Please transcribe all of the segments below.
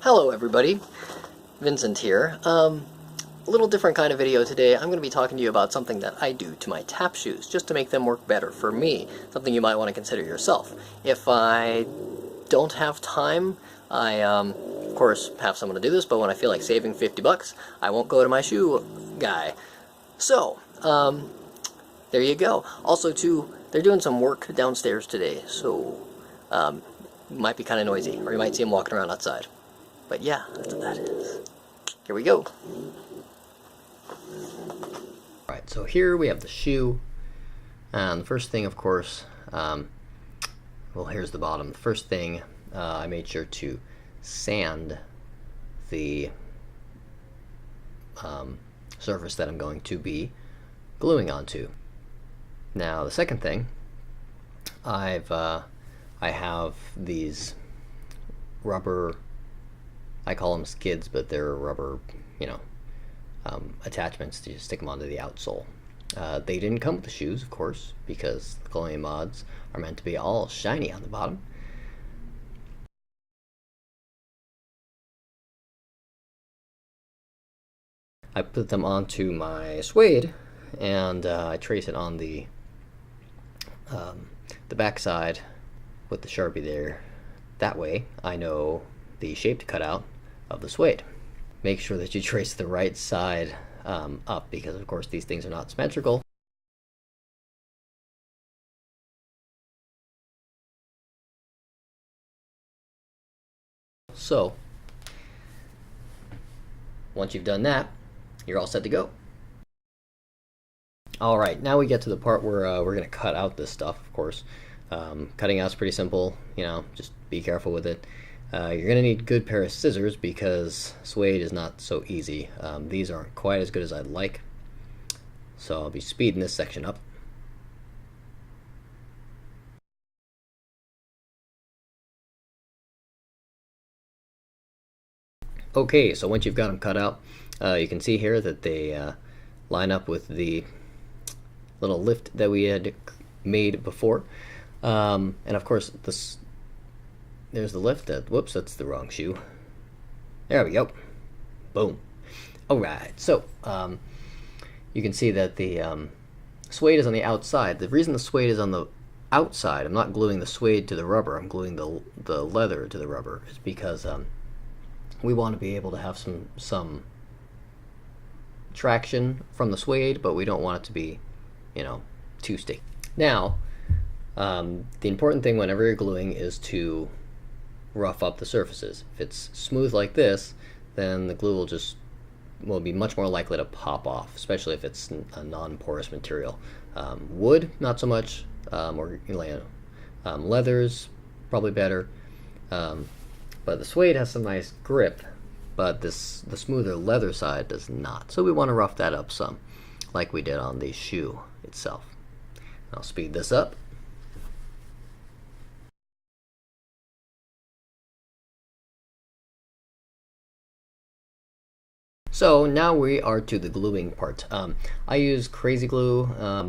Hello everybody, Vincent here. A little different kind of video today. I'm going to be talking to you about something that I do to my tap shoes, just to make them work better for me. Something you might want to consider yourself. If I don't have time, I, of course, have someone to do this, but when I feel like saving 50 bucks, I won't go to my shoe guy. So, there you go. Also, too, they're doing some work downstairs today, so, it might be kind of noisy, or you might see them walking around outside. But yeah, that's what that is. Here we go. Alright, so here we have the shoe. And the first thing, of course, well, here's the bottom. The first thing, I made sure to sand the surface that I'm going to be gluing onto. Now, the second thing, I have these rubber, I call them skids, but they're rubber, attachments to just stick them onto the outsole. They didn't come with the shoes, of course, because the Colonium mods are meant to be all shiny on the bottom. I put them onto my suede, and I trace it on the back side with the Sharpie there. That way, I know the shape to cut out of the suede. Make sure that you trace the right side up, because of course these things are not symmetrical. So, once you've done that, you're all set to go. Alright, now we get to the part where we're going to cut out this stuff, of course. Cutting out's pretty simple, just be careful with it. You're going to need a good pair of scissors because suede is not so easy. These aren't quite as good as I'd like, so I'll be speeding this section up. Okay, so once you've got them cut out, you can see here that they line up with the little lift that we had made before. And of course, there's the lift. Whoops, that's the wrong shoe. There we go. Boom. Alright, so you can see that the suede is on the outside. The reason the suede is on the outside, I'm not gluing the suede to the rubber, I'm gluing the leather to the rubber, is because we want to be able to have some traction from the suede, but we don't want it to be, too sticky. Now, the important thing whenever you're gluing is to rough up the surfaces. If it's smooth like this, then the glue will be much more likely to pop off, especially if it's a non-porous material. Wood, not so much, or leather's probably better, but the suede has some nice grip, but the smoother leather side does not. So we want to rough that up some, like we did on the shoe itself. I'll speed this up. So now we are to the gluing part. I use Crazy Glue,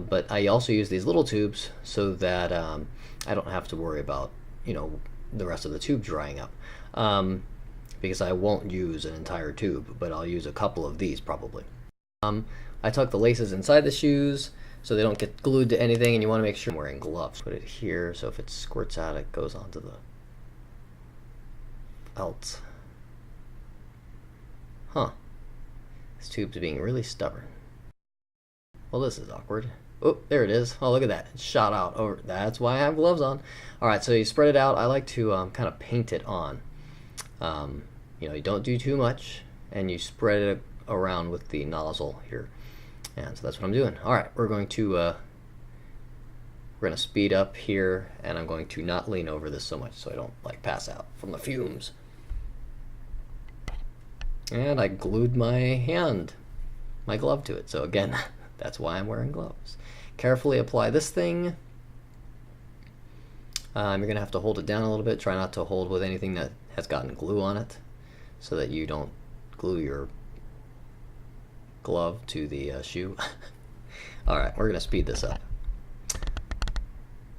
but I also use these little tubes so that I don't have to worry about the rest of the tube drying up, because I won't use an entire tube, but I'll use a couple of these probably. I tuck the laces inside the shoes so they don't get glued to anything, and you want to make sure I'm wearing gloves. Put it here so if it squirts out, it goes onto the felt. Huh. This tube's being really stubborn. Well, this is awkward. Oh, there it is. Oh, look at that. It shot out over. That's why I have gloves on. Alright, so you spread it out. I like to kind of paint it on. You don't do too much, and you spread it around with the nozzle here. And so that's what I'm doing. Alright, we're going to speed up here, and I'm going to not lean over this so much so I don't pass out from the fumes. And I glued my glove to it. So again, that's why I'm wearing gloves. Carefully apply this thing. You're going to have to hold it down a little bit. Try not to hold with anything that has gotten glue on it, so that you don't glue your glove to the shoe. Alright, we're going to speed this up.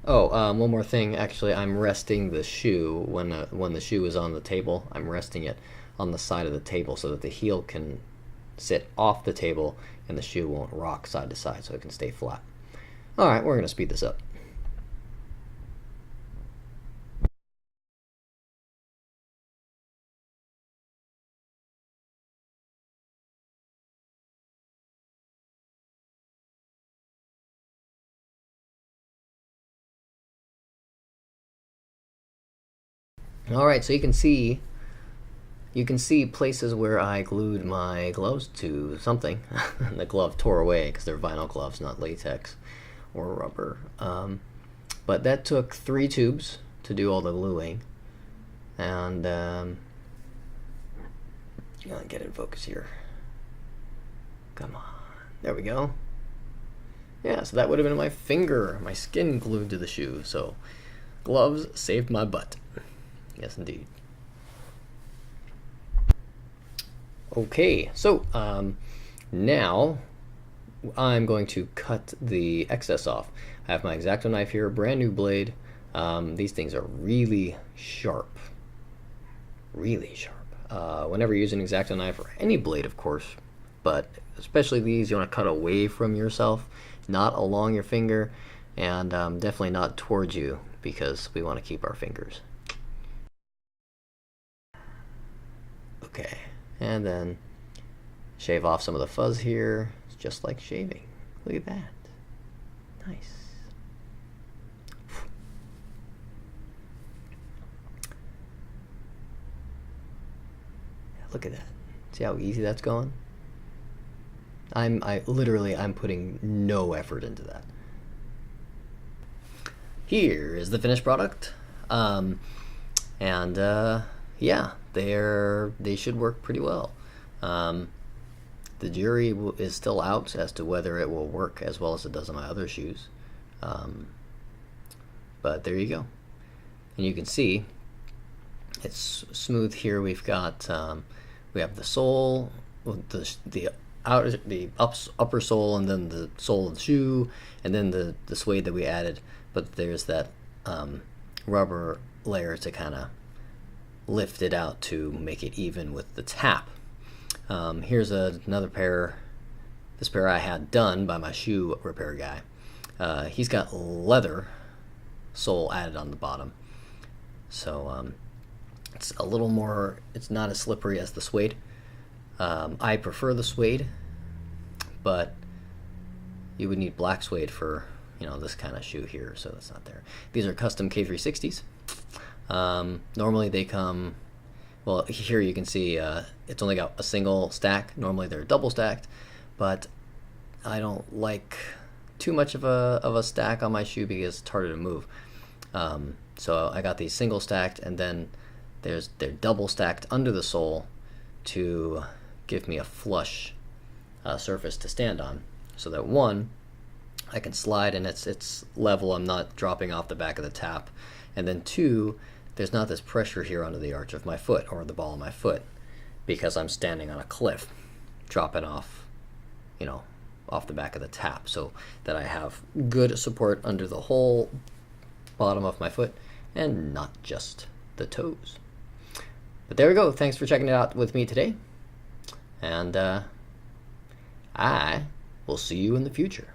Oh, one more thing. Actually, I'm resting the shoe when the shoe is on the table. I'm resting it on the side of the table so that the heel can sit off the table and the shoe won't rock side to side, so it can stay flat. All right, we're gonna speed this up. All right, so you can see places where I glued my gloves to something. The glove tore away because they're vinyl gloves, not latex or rubber. But that took 3 tubes to do all the gluing. And you want to get in focus here. Come on. There we go. Yeah, so that would have been my finger, my skin glued to the shoe. So gloves saved my butt. Yes, indeed. Okay, so now I'm going to cut the excess off. I have my X-Acto knife here, brand new blade. These things are really sharp. Really sharp. Whenever you use an X-Acto knife, or any blade, of course, but especially these, you want to cut away from yourself, not along your finger, and definitely not towards you, because we want to keep our fingers. Okay, and then shave off some of the fuzz here. It's just like shaving. Look at that. Nice. Look at that. See how easy that's going? I'm putting no effort into that. Here is the finished product. Yeah, they should work pretty well. The jury is still out as to whether it will work as well as it does on my other shoes. But there you go. And you can see it's smooth here. We've got we have the sole, the upper sole, and then the sole of the shoe, and then the suede that we added. But there's that rubber layer to kind of lift it out to make it even with the tap. Here's another pair. This pair I had done by my shoe repair guy. He's got leather sole added on the bottom, so it's a little more. It's not as slippery as the suede. I prefer the suede, but you would need black suede for this kind of shoe here, so that's not there. These are custom K360s. Normally they come, well, here you can see it's only got a single stack. Normally they're double stacked, but I don't like too much of a stack on my shoe because it's harder to move. So I got these single stacked, and then they're double stacked under the sole to give me a flush surface to stand on, so that one, I can slide and it's level, I'm not dropping off the back of the tap, and then two, there's not this pressure here under the arch of my foot or the ball of my foot because I'm standing on a cliff dropping off off the back of the tap, so that I have good support under the whole bottom of my foot and not just the toes. But there we go. Thanks for checking it out with me today, and I will see you in the future.